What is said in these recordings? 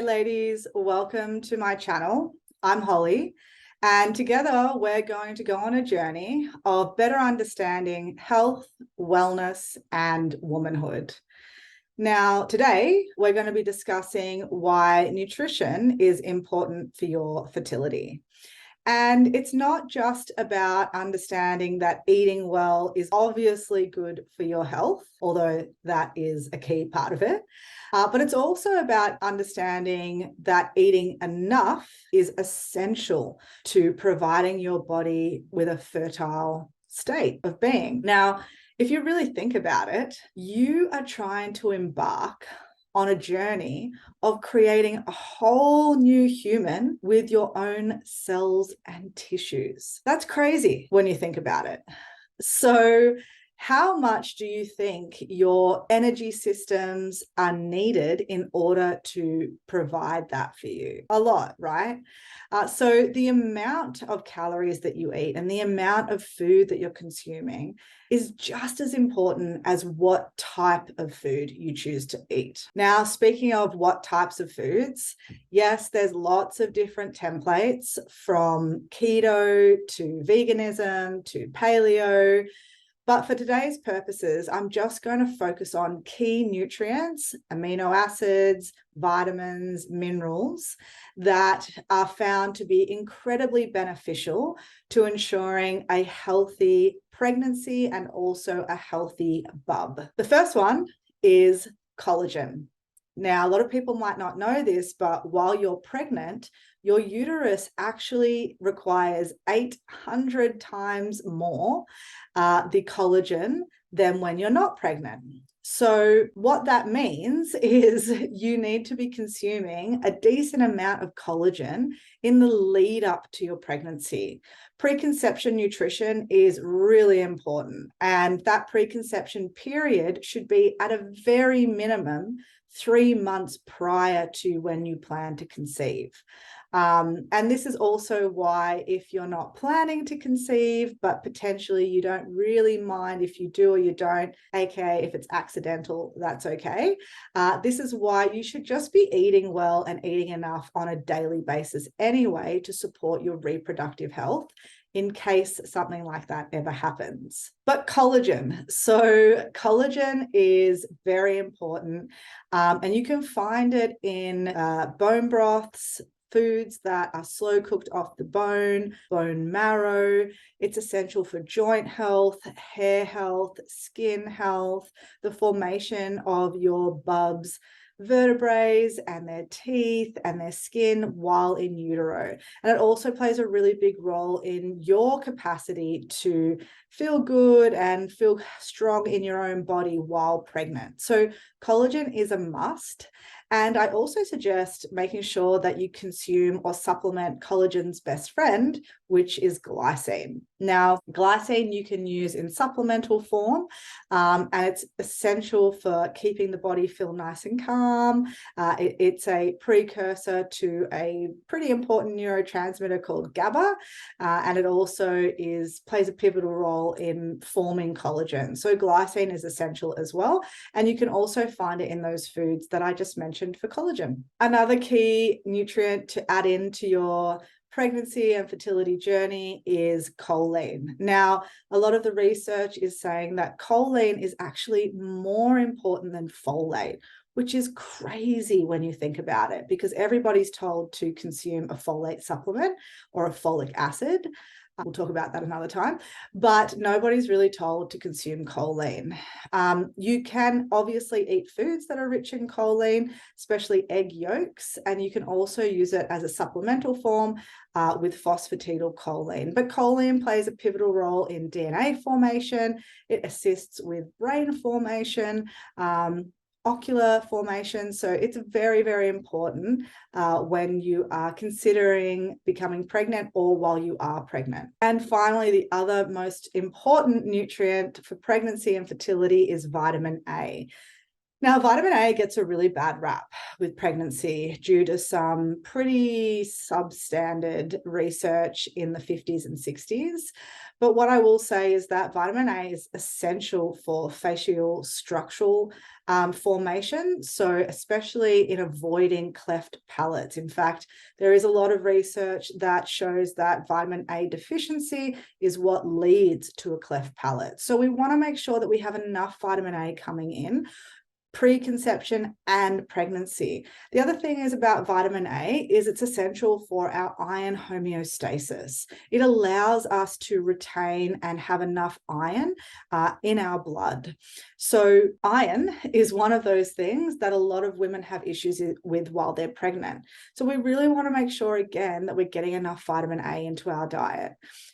ladies, welcome to my channel. I'm Holly, and together we're going to go on a journey of better understanding health, wellness, and womanhood. Now, today we're going to be discussing why nutrition is important for your fertility. And it's not just about understanding that eating well is obviously good for your health, although that is a key part of it. But it's also about understanding that eating enough is essential to providing your body with a fertile state of being. Now, if you really think about it, you are trying to embark on a journey of creating a whole new human with your own cells and tissues. That's crazy when you think about it. So, how much do you think your energy systems are needed in order to provide that for you? A lot, right? So the amount of calories that you eat and the amount of food that you're consuming is just as important as what type of food you choose to eat. Now, speaking of what types of foods, yes, there's lots of different templates from keto to veganism to paleo. But for today's purposes, I'm just going to focus on key nutrients, amino acids, vitamins, minerals that are found to be incredibly beneficial to ensuring a healthy pregnancy and also a healthy bub. The first one is collagen. Now, a lot of people might not know this, but while you're pregnant, your uterus actually requires 800 times more the collagen than when you're not pregnant. So what that means is you need to be consuming a decent amount of collagen in the lead up to your pregnancy. Preconception nutrition is really important, and that preconception period should be at a very minimum 3 months prior to when you plan to conceive. And this is also why, if you're not planning to conceive, but potentially you don't really mind if you do or you don't, aka if it's accidental, that's okay. This is why you should just be eating well and eating enough on a daily basis anyway to support your reproductive health in case something like that ever happens. But collagen. So collagen is very important, and you can find it in bone broths, foods that are slow cooked off the bone marrow. It's essential for joint health, hair health, skin health, the formation of your bub's vertebrae and their teeth and their skin while in utero. And it also plays a really big role in your capacity to feel good and feel strong in your own body while pregnant. So collagen is a must. And I also suggest making sure that you consume or supplement collagen's best friend, which is glycine. Now, glycine you can use in supplemental form, and it's essential for keeping the body feel nice and calm. It's a precursor to a pretty important neurotransmitter called GABA, and it also plays a pivotal role in forming collagen. So glycine is essential as well, and you can also find it in those foods that I just mentioned for collagen. Another key nutrient to add into your pregnancy and fertility journey is choline. Now, a lot of the research is saying that choline is actually more important than folate, which is crazy when you think about it, because everybody's told to consume a folate supplement or a folic acid. We'll talk about that another time, but nobody's really told to consume choline. You can obviously eat foods that are rich in choline, especially egg yolks, and you can also use it as a supplemental form with phosphatidylcholine. But choline plays a pivotal role in DNA formation. It assists with brain formation, ocular formation. So it's very, very important when you are considering becoming pregnant or while you are pregnant. And finally, the other most important nutrient for pregnancy and fertility is vitamin A. Now, vitamin A gets a really bad rap with pregnancy due to some pretty substandard research in the 50s and 60s. But what I will say is that vitamin A is essential for facial structural formation. So, especially in avoiding cleft palates. In fact, there is a lot of research that shows that vitamin A deficiency is what leads to a cleft palate. So, we want to make sure that we have enough vitamin A coming in preconception and pregnancy. The other thing is about vitamin A is it's essential for our iron homeostasis. It allows us to retain and have enough iron in our blood. So iron is one of those things that a lot of women have issues with while they're pregnant. So we really want to make sure, again, that we're getting enough vitamin A into our diet.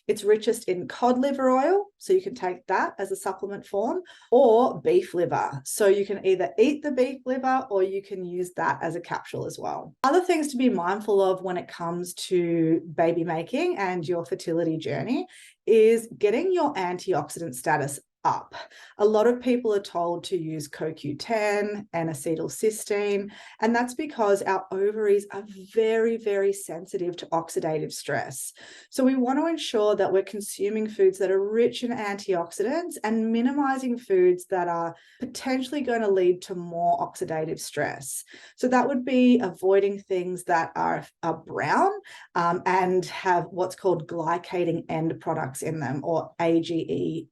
It's richest in cod liver oil, so you can take that as a supplement form, or beef liver. So you can either eat the beef liver or you can use that as a capsule as well. Other things to be mindful of when it comes to baby making and your fertility journey is getting your antioxidant status up. A lot of people are told to use CoQ10 and acetylcysteine, and that's because our ovaries are very, very sensitive to oxidative stress. So we want to ensure that we're consuming foods that are rich in antioxidants and minimizing foods that are potentially going to lead to more oxidative stress. So that would be avoiding things that are brown and have what's called glycating end products in them, or AGEs,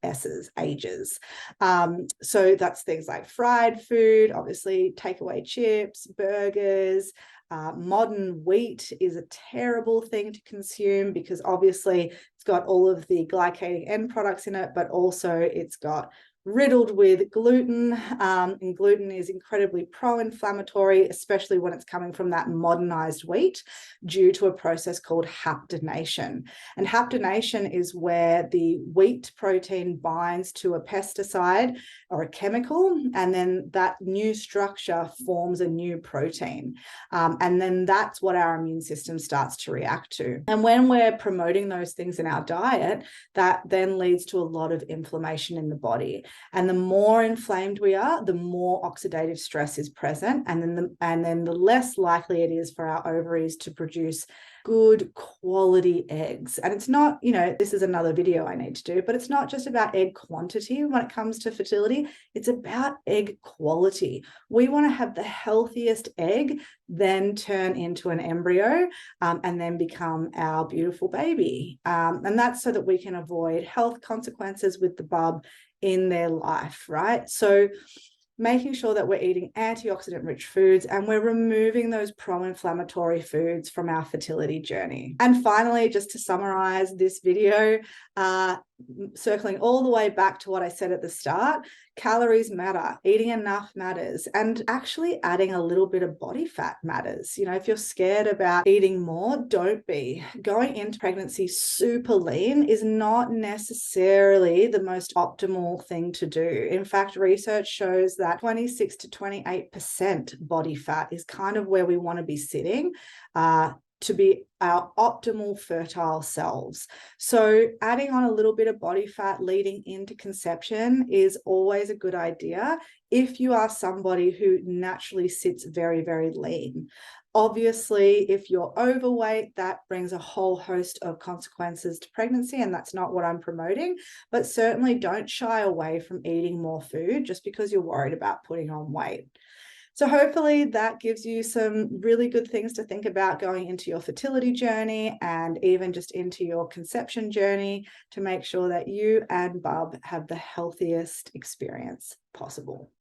so that's things like fried food, obviously takeaway chips, burgers. Modern wheat is a terrible thing to consume because obviously it's got all of the glycating end products in it, but also it's got riddled with gluten, and gluten is incredibly pro-inflammatory, especially when it's coming from that modernized wheat due to a process called haptenation. And haptenation is where the wheat protein binds to a pesticide or a chemical, and then that new structure forms a new protein. And then that's what our immune system starts to react to. And when we're promoting those things in our diet, that then leads to a lot of inflammation in the body. And the more inflamed we are, the more oxidative stress is present, and then the less likely it is for our ovaries to produce good quality eggs. And it's not, this is another video I need to do, but it's not just about egg quantity when it comes to fertility. It's about egg quality. We want to have the healthiest egg, then turn into an embryo, and then become our beautiful baby. And that's so that we can avoid health consequences with the bub in their life, right? So making sure that we're eating antioxidant rich foods and we're removing those pro-inflammatory foods from our fertility journey. And finally, just to summarize this video, circling all the way back to what I said at the start, calories matter, eating enough matters, and actually adding a little bit of body fat matters. If you're scared about eating more, don't be. Going into pregnancy super lean is not necessarily the most optimal thing to do. In fact, research shows that 26 to 28% body fat is kind of where we want to be sitting to be our optimal fertile selves. So adding on a little bit of body fat leading into conception is always a good idea if you are somebody who naturally sits very, very lean. Obviously, if you're overweight, that brings a whole host of consequences to pregnancy, and that's not what I'm promoting. But certainly don't shy away from eating more food just because you're worried about putting on weight. So hopefully that gives you some really good things to think about going into your fertility journey and even just into your conception journey to make sure that you and Bub have the healthiest experience possible.